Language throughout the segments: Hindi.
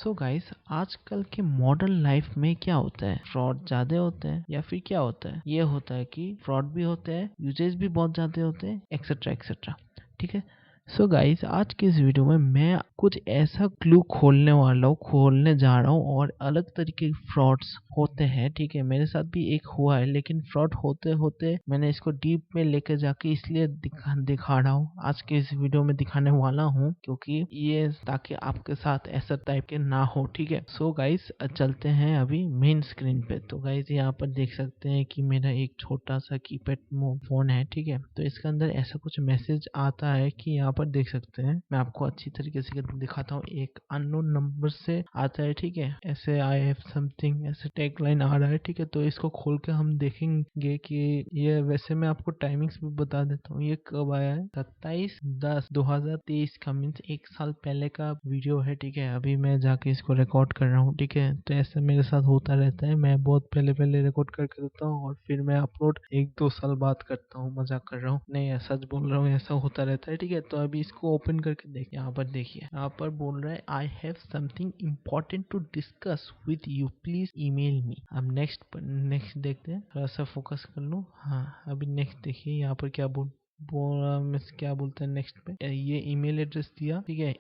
सो गाइस, आजकल के मॉडर्न लाइफ में क्या होता है, फ्रॉड ज्यादा होते हैं या फिर क्या होता है? ये होता है कि फ्रॉड भी होते हैं, यूजेस भी बहुत ज्यादा होते हैं, एक्सेट्रा एक्सेट्रा। ठीक है। सो गाइस, आज के इस वीडियो में मैं कुछ ऐसा क्लू खोलने जा रहा हूँ और अलग तरीके के फ्रॉड्स होते हैं। ठीक है, मेरे साथ भी एक हुआ है, लेकिन फ्रॉड होते होते मैंने इसको डीप में लेके जाके इसलिए दिखा रहा हूँ, आज के इस वीडियो में दिखाने वाला हूँ, क्योंकि ये ताकि आपके साथ ऐसा टाइप के ना हो। ठीक है। सो गाइस, चलते हैं अभी मेन स्क्रीन पे। तो गाइस, यहाँ पर देख सकते हैं कि मेरा एक छोटा सा कीपैड फोन है। ठीक है। तो इसके अंदर ऐसा कुछ मैसेज आता है कि यहाँ पर देख सकते हैं, मैं आपको अच्छी तरीके से दिखाता हूँ। एक अननोन नंबर से आता है। ठीक है, ऐसे आई हैव समथिंग, ऐसे टैग लाइन आ रहा है। ठीक है, तो इसको खोल के हम देखेंगे कि ये, वैसे मैं आपको टाइमिंग्स भी बता देता हूँ, ये कब आया है। 27/10/2023 का, मीन्स एक साल पहले का वीडियो है। ठीक है, अभी मैं जाके इसको रिकॉर्ड कर रहा हूँ। ठीक है, तो ऐसे मेरे साथ होता रहता है, मैं बहुत पहले रिकॉर्ड करके देता हूँ और फिर मैं अपलोड 1-2 साल बाद करता हूँ। मजाक कर रहा हूँ, नहीं सच बोल रहा हूँ, ऐसा होता रहता है। ठीक है, तो अभी इसको ओपन करके देखिए। यहाँ पर देखिए, यहाँ पर बोल रहा है I have something important to discuss with you, please email me. अब नेक्स्ट देखते हैं, थोड़ा सा फोकस कर लूँ। हाँ, अभी नेक्स्ट देखिए, यहाँ पर क्या बोला, मिस क्या बोलते हैं नेक्स्ट पे, ये ईमेल एड्रेस दिया। ठीक है,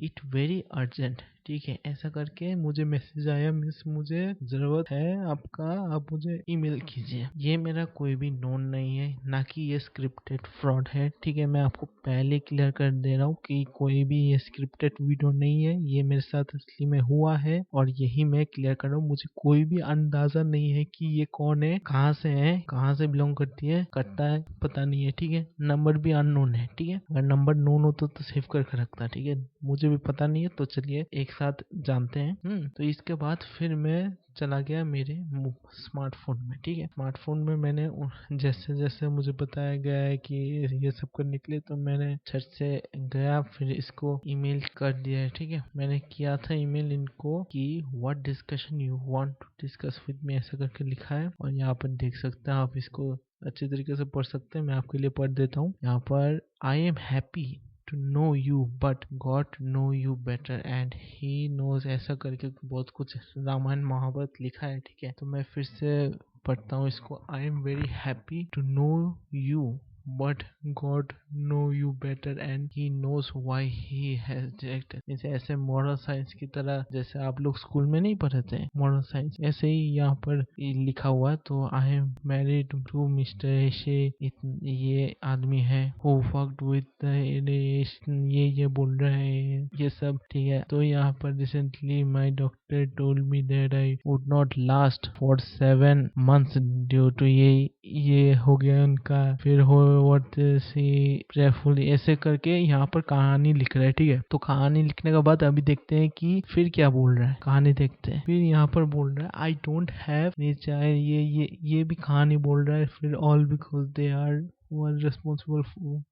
इट वेरी अर्जेंट। ठीक है, ऐसा करके मुझे मैसेज आया, मिस मुझे जरूरत है आपका, आप मुझे ईमेल कीजिए। ये मेरा कोई भी नोन नहीं है, ना कि ये स्क्रिप्टेड फ्रॉड है। ठीक है, मैं आपको पहले क्लियर कर दे रहा हूँ कि कोई भी ये स्क्रिप्टेड वीडियो नहीं है, ये मेरे साथ असली में हुआ है और यही मैं क्लियर कर रहा हूँ। मुझे कोई भी अंदाजा नहीं है कि ये कौन है, कहाँ से है, कहाँ से बिलोंग करता है, पता नहीं है। ठीक है, नंबर भी अननोन है। ठीक है, अगर नंबर नोन होता तो सेव करके रखता। ठीक है, मुझे भी पता नहीं है, तो चलिए एक साथ जानते हैं। तो इसके बाद फिर मैं चला गया मेरे स्मार्टफोन में। ठीक है, स्मार्टफोन में मैंने जैसे जैसे मुझे बताया गया है कि ये सब करने के लिए, तो मैंने झट से गया, फिर इसको ईमेल कर दिया है। ठीक है, मैंने किया था ईमेल इनको कि what discussion you want to discuss with me, ऐसा करके लिखा है। और यहाँ पर देख सकते हैं, आप इसको अच्छे तरीके से पढ़ सकते हैं, मैं आपके लिए पढ़ देता हूँ। यहाँ पर I am happy to know you but God know you better and he knows, ऐसा करके बहुत कुछ रामायण महाभारत लिखा है। ठीक है, तो मैं फिर से पढ़ता हूँ इसको। I am very happy to know you but God know you better and he knows why he has rejected। जैसे ऐसे मॉरल साइंस की तरह, जैसे आप लोग स्कूल में नहीं पढ़े थे मॉरल साइंस, ऐसे ही यहाँ पर लिखा हुआ है। तो I am married to mister ऐशे, ये आदमी है, who fucked with ये बोल रहे हैं ये सब। ठीक है, तो यहाँ पर recently my doctor told me that I would not last for 7 months due to ये हो गया उनका। फिर हो व्हाट सी प्रेयरफुली, ऐसे करके यहाँ पर कहानी लिख रहा है। ठीक है, तो कहानी लिखने के बाद अभी देखते हैं कि फिर क्या बोल रहा है। कहानी देखते हैं, फिर यहाँ पर बोल रहा है आई डोंट हैव नेचर, ये भी कहानी बोल रहा है। फिर all because they are were responsible for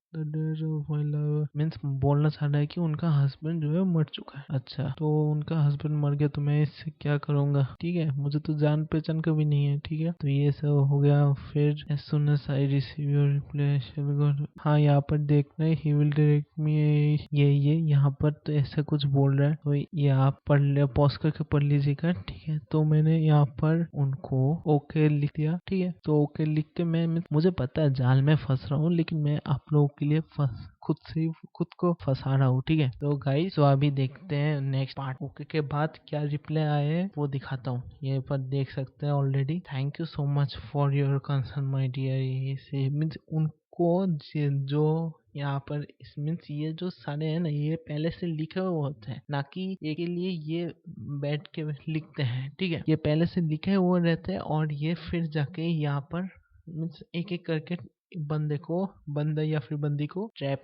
means बोलना चाह रहा है कि उनका हस्बैंड जो है मर चुका है। अच्छा, तो उनका हस्बैंड मर गया तो मैं इससे क्या करूंगा? ठीक है, मुझे तो जान पहचान का भी नहीं है। ठीक है, तो ये सब हो गया। फिर as soon as I receive your reply I shall go। हाँ, यहाँ पर देखना है, he will direct me, ये यहाँ पर तो ऐसा कुछ बोल रहा है, तो ये आप पढ़ ले, पॉज करके पढ़ लीजिएगा। ठीक है, तो मैंने यहाँ पर उनको ओके लिख दिया। ठीक है, तो ओके लिख के मुझे पता है जाल में फंस रहा हूँ, लेकिन मैं आप लोगों के लिए खुद को फंसा रहा हूँ। ठीक है, तो गाइस, तो अभी देखते हैं नेक्स्ट पार्ट। ओके के बाद क्या रिप्लाई आए हैं वो दिखाता हूँ। ये पर देख सकते हैं already. Thank you so much for your concern my dear. ये मीन्स उनको जो यहाँ पर मीन्स ये जो सारे हैं ना, ये पहले से लिखे हुए होते हैं, ना कि एक के लिए ये बैठ के लिखते हैं। ठीक है, ये पहले से लिखे हुए रहते हैं और ये फिर जाके यहाँ पर मीन्स एक एक करके बंदे या फिर बंदी को ट्रैप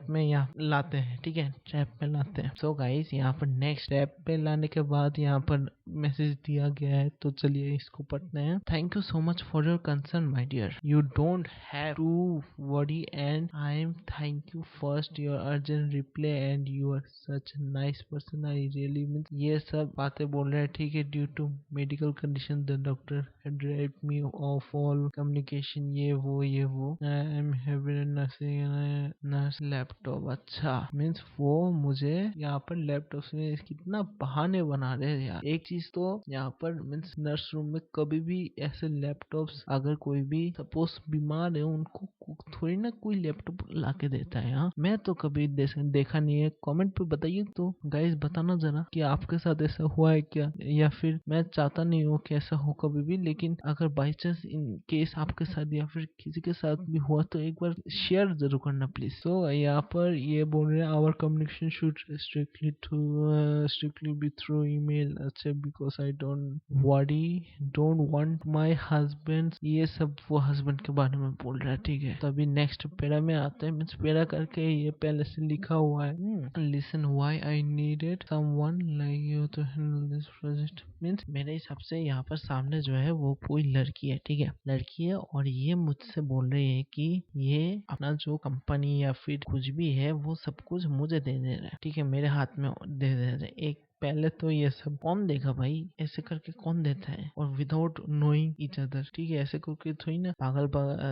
में यहाँ लाते हैं। ठीक है, ट्रैप में लाते हैं। सो गाइस, यहाँ पर नेक्स्ट ट्रैप पे लाने के बाद यहाँ पर मैसेज दिया गया है, तो चलिए इसको पढ़ते हैं। Thank you so much for your concern my dear, you don't have to worry and I am thank you first your urgent reply and you are such nice person, I really mean, ये सब बातें बोल रहे हैं। ठीक है, due to medical condition the doctor had dropped me off all communication, ये वो वो I am heavy nurse laptop. अच्छा मीन्स वो मुझे यहाँ पर लैपटॉप में कितना बहाने बना रहे हैं यार। एक चीज तो यहाँ पर मीन्स नर्स रूम में कभी भी ऐसे लैपटॉप्स, अगर कोई भी सपोज बीमार है उनको थोड़ी ना कोई लैपटॉप ला के देता है। हाँ मैं तो कभी देखा नहीं है। कमेंट पे बताइए तो गाइस, बताना जरा कि आपके साथ ऐसा हुआ है क्या, या फिर मैं चाहता नहीं हूँ कि ऐसा हो कभी भी, लेकिन अगर बाई चांस इन केस आपके साथ या फिर किसी के साथ भी हुआ तो एक बार शेयर जरूर करना प्लीज। तो यहाँ पर ये बोल रहे हैं our communication should strictly be through email. अच्छा because I don't want my husband, ये सब वो हस्बैंड के बारे में बोल रहा है। ठीक है, तो अभी नेक्स्ट पैरा में आते हैं। मीन्स पैरा करके ये पहले से लिखा हुआ है, listen why I needed someone like you to handle this project. Means मेरे हिसाब से यहाँ पर सामने जो है वो कोई लड़की है। ठीक है, लड़की है और ये मुझसे बोल रही है कि ये अपना जो कंपनी या फिर कुछ भी है वो सब कुछ मुझे दे दे रहा है। ठीक है, मेरे हाथ में दे दे रहा है। एक पहले तो ये सब कौन देगा भाई, ऐसे करके कौन देता है, और विदाउट नोइंग ईच अदर। ठीक है, ऐसे करके थोड़ी ना पागल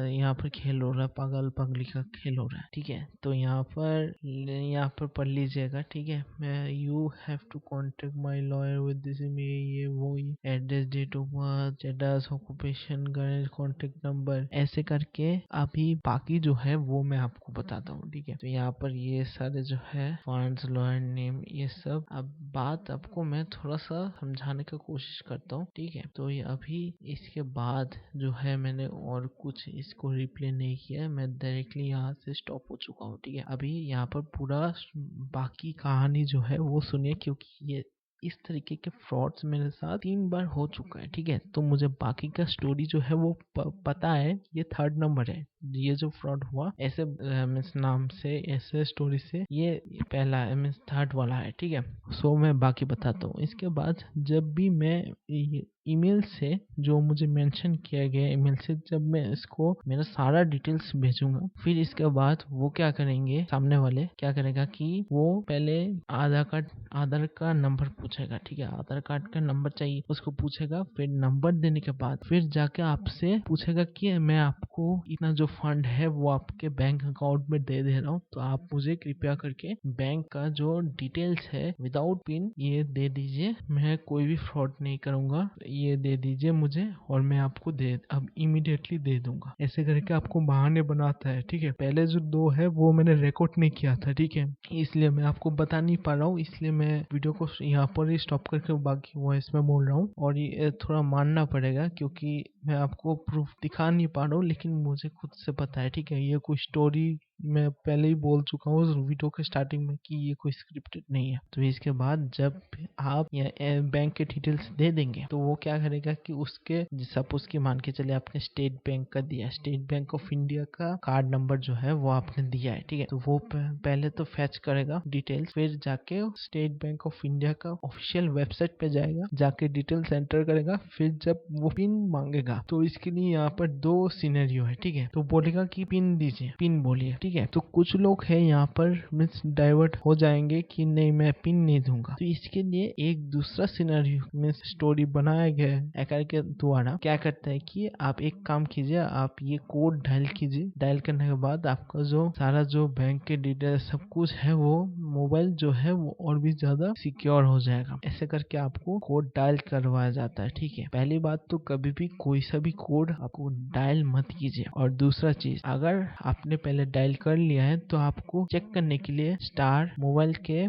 यहाँ पर खेल हो रहा है, पागल पगली का खेल हो रहा है। ठीक है, तो यहाँ पर पढ़ लीजिएगा। ठीक है, मैं you have to contact my lawyer with this ये वो address, date of birth, status, occupation, contact number, ऐसे करके अभी बाकी जो है वो मैं आपको बताता हूँ। ठीक है, तो यहाँ पर ये सारे जो है फंड्स, लॉयर नेम, ये सब। अब बात आपको मैं थोड़ा सा समझाने का कोशिश करता हूँ। ठीक है, तो ये अभी इसके बाद जो है मैंने और कुछ इसको रिप्ले नहीं किया है, मैं डायरेक्टली यहाँ से स्टॉप हो चुका हूँ। ठीक है, अभी यहाँ पर पूरा बाकी कहानी जो है वो सुनिए, क्योंकि ये इस तरीके के फ्रॉड्स मेरे साथ 3 बार हो चुका है। ठीक है, तो मुझे बाकी का स्टोरी जो है वो पता है। ये 3rd नंबर है ये जो फ्रॉड हुआ ऐसे मीन्स नाम से, ऐसे स्टोरी से, ये पहला है मीन्स 3rd वाला है। ठीक है, सो मैं बाकी बताता हूँ। इसके बाद जब भी मैं ईमेल से जो मुझे मेंशन किया गया ईमेल से जब मैं इसको मेरा सारा डिटेल्स भेजूंगा, फिर इसके बाद वो क्या करेंगे, सामने वाले क्या करेगा कि वो पहले आधार का नंबर पूछेगा। ठीक है, आधार कार्ड का नंबर चाहिए उसको पूछेगा। फिर नंबर देने के बाद फिर जाके आपसे पूछेगा कि मैं आपको इतना जो फंड है वो आपके बैंक अकाउंट में दे रहा हूँ, तो आप मुझे कृपया करके बैंक का जो डिटेल्स है विदाउट पिन ये दे दीजिए। मैं कोई भी फ्रॉड नहीं करूंगा, ये दे दीजिए मुझे और मैं आपको अब इमीडिएटली दे दूंगा। ऐसे करके आपको बहाने बनाता है। ठीक है, पहले जो 2 है वो मैंने रिकॉर्ड नहीं किया था। ठीक है, इसलिए मैं आपको बता नहीं पा रहा हूँ, इसलिए मैं वीडियो को यहाँ पर ही स्टॉप करके बाकी वॉइस में बोल रहा हूँ। और ये थोड़ा मानना पड़ेगा क्योंकि मैं आपको प्रूफ दिखा नहीं पा रहा हूँ, लेकिन मुझे खुद से पता है। ठीक है, ये कोई स्टोरी मैं पहले ही बोल चुका हूँ उस वीडियो के स्टार्टिंग में कि ये कोई स्क्रिप्टेड नहीं है। तो इसके बाद जब आप बैंक के डिटेल्स दे देंगे तो वो क्या करेगा कि उसके सपोज की मान के चले आपने स्टेट बैंक का दिया, स्टेट बैंक ऑफ इंडिया का कार्ड नंबर जो है वो आपने दिया है। ठीक है, तो वो पहले तो फैच करेगा डिटेल्स, फिर जाके स्टेट बैंक ऑफ इंडिया का ऑफिशियल वेबसाइट पे जाएगा, जाके डिटेल्स एंटर करेगा। फिर जब वो पिन मांगेगा तो इसके लिए यहाँ पर 2 सिनेरियो है। ठीक है, तो बोलेगा कि पिन दीजिए, पिन बोलिए। ठीक है, तो कुछ लोग है यहाँ पर मिस डाइवर्ट हो जाएंगे कि नहीं मैं पिन नहीं दूंगा। तो इसके लिए एक दूसरा सिनेरियो मिस स्टोरी बनाया गया है हैकर के द्वारा। क्या करता है कि आप एक काम कीजिए, आप ये कोड डायल कीजिए। डायल करने के बाद आपका जो सारा जो बैंक के डिटेल सब कुछ है वो मोबाइल जो है वो और भी ज्यादा सिक्योर हो जाएगा। ऐसे करके आपको कोड डायल करवाया जाता है। ठीक है, पहली बात तो कभी भी कोई सा भी कोड आपको डायल मत कीजिए। और दूसरा चीज, अगर आपने पहले डायल कर लिया है तो आपको चेक करने के लिए स्टार मोबाइल के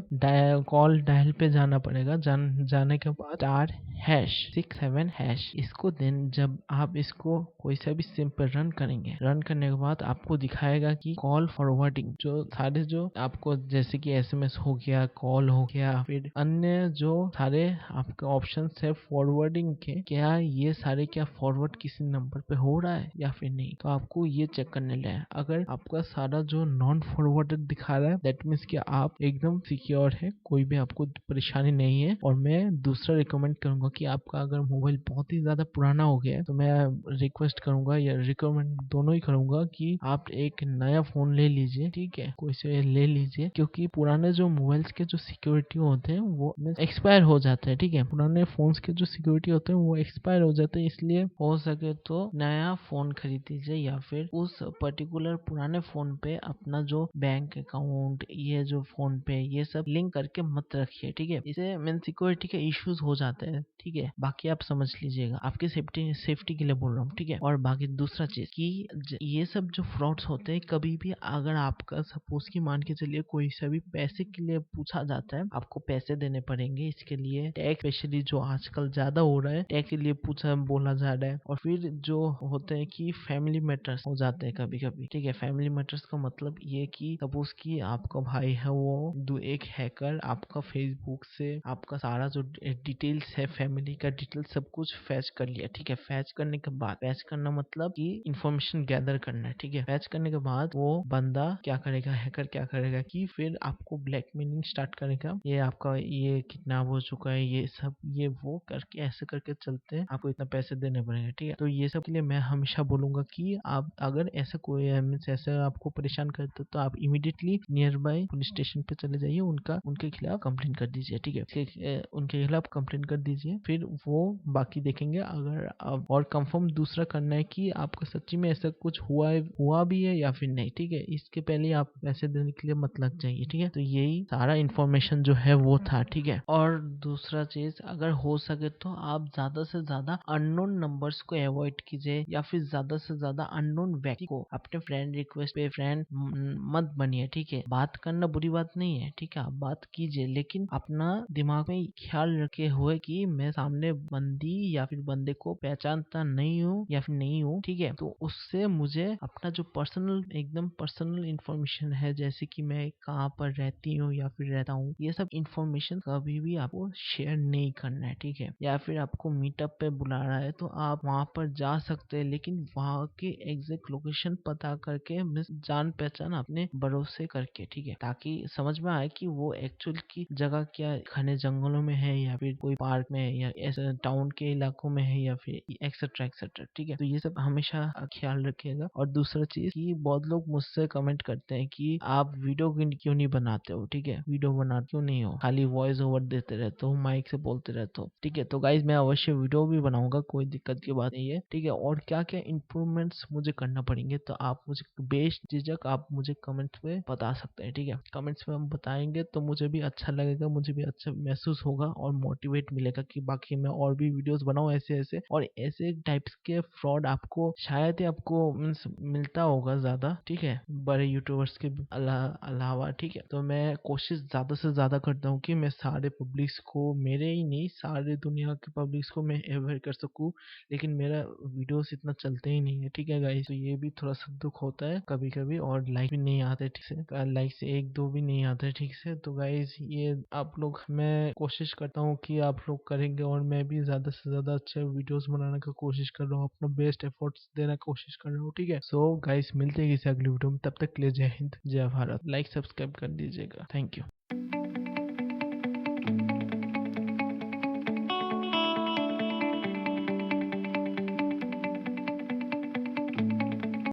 कॉल डायल पे जाना पड़ेगा। जाने के बाद *67# इसको देन जब आप इसको कोई सा भी सिम पर रन करेंगे, रन करने के बाद आपको दिखाएगा कि कॉल फॉरवर्डिंग जो आपको जैसे कि SMS हो गया, कॉल हो गया, फिर अन्य जो सारे आपके ऑप्शन है फॉरवर्डिंग के, क्या ये सारे क्या फॉरवर्ड किसी नंबर पे हो रहा है या फिर नहीं, तो आपको ये चेक करने ले। अगर आपका सारा तुम्हारा जो नॉन फॉरवर्डेड दिखा रहा है दैट मीन्स कि आप एकदम सिक्योर है, कोई भी आपको परेशानी नहीं है। और मैं दूसरा रिकमेंड करूंगा कि आपका अगर मोबाइल बहुत ही ज्यादा पुराना हो गया है तो मैं रिक्वेस्ट करूंगा या रिकमेंड दोनों ही करूंगा कि आप एक नया फोन ले लीजिए, ठीक है, कोई से ले लीजिए, क्योंकि पुराने जो मोबाइल्स के जो सिक्योरिटी होते हैं वो एक्सपायर हो जाते हैं, ठीक है, पुराने फोन्स के जो सिक्योरिटी होते हैं वो एक्सपायर हो जाते हैं। इसलिए हो सके तो नया फोन खरीद लीजिए या फिर उस पर्टिकुलर पुराने फोन पे अपना जो बैंक अकाउंट, ये जो फोन पे ये सब लिंक करके मत रखिए, ठीक है, इसे मीन सिक्योरिटी के इश्यूज हो जाते हैं, ठीक है। बाकी आप समझ लीजिएगा, आपकी सेफ्टी के लिए बोल रहा हूँ, ठीक है। और बाकी दूसरा चीज कि ये सब जो फ्रॉड्स होते हैं, कभी भी अगर आपका सपोज की मान के चलिए कोई सा भी पैसे के लिए पूछा जाता है, आपको पैसे देने पड़ेंगे, इसके लिए टैक्स स्पेशली जो आजकल ज्यादा हो रहा है, टैक्स के लिए बोला जा रहा है। और फिर जो होते हैं कि फैमिली मैटर्स हो जाते हैं कभी कभी, ठीक है। फैमिली मैटर्स का मतलब ये कि सपोज कि आपका भाई है वो एक हैकर आपका फेसबुक से आपका सारा जो डिटेल्स है, फैमिली का डिटेल्स सब कुछ फैच कर लिया, ठीक है। फैच करने के बाद, फैच करना मतलब कि इंफॉर्मेशन गैदर करना है, ठीक है। फैच करने के बाद वो बंदा क्या करेगा, हैकर क्या करेगा कि फिर आपको ब्लैकमेलिंग स्टार्ट करेगा, ये आपका ये किडनैप हो चुका है, ये सब ये वो करके ऐसे करके चलते हैं, आपको इतना पैसे देने पड़ेंगे, ठीक है। तो ये सब के लिए मैं हमेशा बोलूंगा कि आप अगर ऐसा कोई मीन्स ऐसा आपको परेशान करते तो आप immediately near by police station पे चले जाइए, उनके खिलाफ कंप्लेंट कर दीजिए, ठीक है। उनके खिलाफ कंप्लेंट कर दीजिए, फिर वो बाकी देखेंगे। अगर आप और कंफर्म दूसरा करना है कि आपको सच्ची में ऐसा कुछ हुआ भी है या फिर नहीं, ठीक है, इसके पहले आप पैसे देने के लिए मत लग जाइए, ठीक है। तो यही सारा इंफॉर्मेशन जो है वो था, ठीक है। और दूसरा चीज, अगर हो सके तो आप ज्यादा से ज्यादा अननोन नंबर्स को अवॉइड कीजिए, या फिर ज्यादा से ज्यादा अननोन व्यक्ति को अपने फ्रेंड रिक्वेस्ट पे फ्रेंड मत बनिए, ठीक है। बात करना बुरी बात नहीं है, ठीक है, आप बात कीजिए, लेकिन अपना दिमाग में ख्याल रखे हुए कि मैं सामने बंदी या फिर बंदे को पहचानता नहीं हूँ या फिर नहीं हूँ, ठीक है। तो उससे मुझे अपना जो पर्सनल एकदम पर्सनल इंफॉर्मेशन है, जैसे कि मैं कहाँ पर रहती हूँ या फिर रहता हूँ, ये सब इंफॉर्मेशन कभी भी आपको शेयर नहीं करना है, ठीक है। या फिर आपको मीटअप पे बुला रहा है तो आप वहां पर जा सकते हैं, लेकिन वहां के एग्जैक्ट लोकेशन पता करके मिस जान पहचान अपने भरोसे करके, ठीक है, ताकि समझ में आए कि वो एक्चुअल की जगह क्या घने जंगलों में है या फिर कोई पार्क में है या ऐसे टाउन के इलाकों में है या फिर एक्सेट्रा एक्सेट्रा, ठीक है। तो ये सब हमेशा ख्याल रखिएगा। और दूसरा चीज कि बहुत लोग मुझसे कमेंट करते हैं कि आप वीडियो क्यों नहीं बनाते हो, ठीक है, वीडियो बनाते क्यों नहीं हो, खाली वॉइस ओवर देते रहते हो, माइक से बोलते रहते हो, ठीक है। तो गाइज मैं अवश्य वीडियो भी बनाऊंगा, कोई दिक्कत की बात नहीं है, ठीक है। और क्या क्या इंप्रूवमेंट्स मुझे करना पड़ेंगे तो आप मुझे बेझिझक आप मुझे कमेंट्स में बता सकते हैं, ठीक है। कमेंट्स में हम बताएंगे तो मुझे भी अच्छा लगेगा, मुझे भी अच्छा महसूस होगा और मोटिवेट मिलेगा कि बाकी मैं और भी वीडियोस बनाऊं ऐसे ऐसे, और ऐसे टाइप्स के फ्रॉड आपको शायद ही आपको मिलता होगा ज्यादा, ठीक है, बड़े यूट्यूबर्स के अलावा, ठीक है। तो मैं कोशिश ज्यादा से ज्यादा करता हूँ कि मैं सारे पब्लिक्स को, मेरे ही नहीं सारे दुनिया के पब्लिक्स को मैं अवेयर कर सकूँ, लेकिन मेरा वीडियोस इतना चलते ही नहीं है, ठीक है गाइस। तो ये भी थोड़ा सा दुख होता है कभी कभी, और लाइक भी नहीं आते ठीक से, लाइक से एक दो भी नहीं आते ठीक से। तो गाइस ये आप लोग, मैं कोशिश करता हूँ कि आप लोग करेंगे और मैं भी ज्यादा से ज्यादा अच्छे वीडियोस बनाने का कोशिश कर रहा हूँ, अपना बेस्ट एफर्ट्स देने की कोशिश कर रहा हूँ, ठीक है। सो गाइस मिलते हैं किसी अगली वीडियो में, तब तक के लिए जय हिंद जय भारत। लाइक सब्सक्राइब कर दीजिएगा, थैंक यू।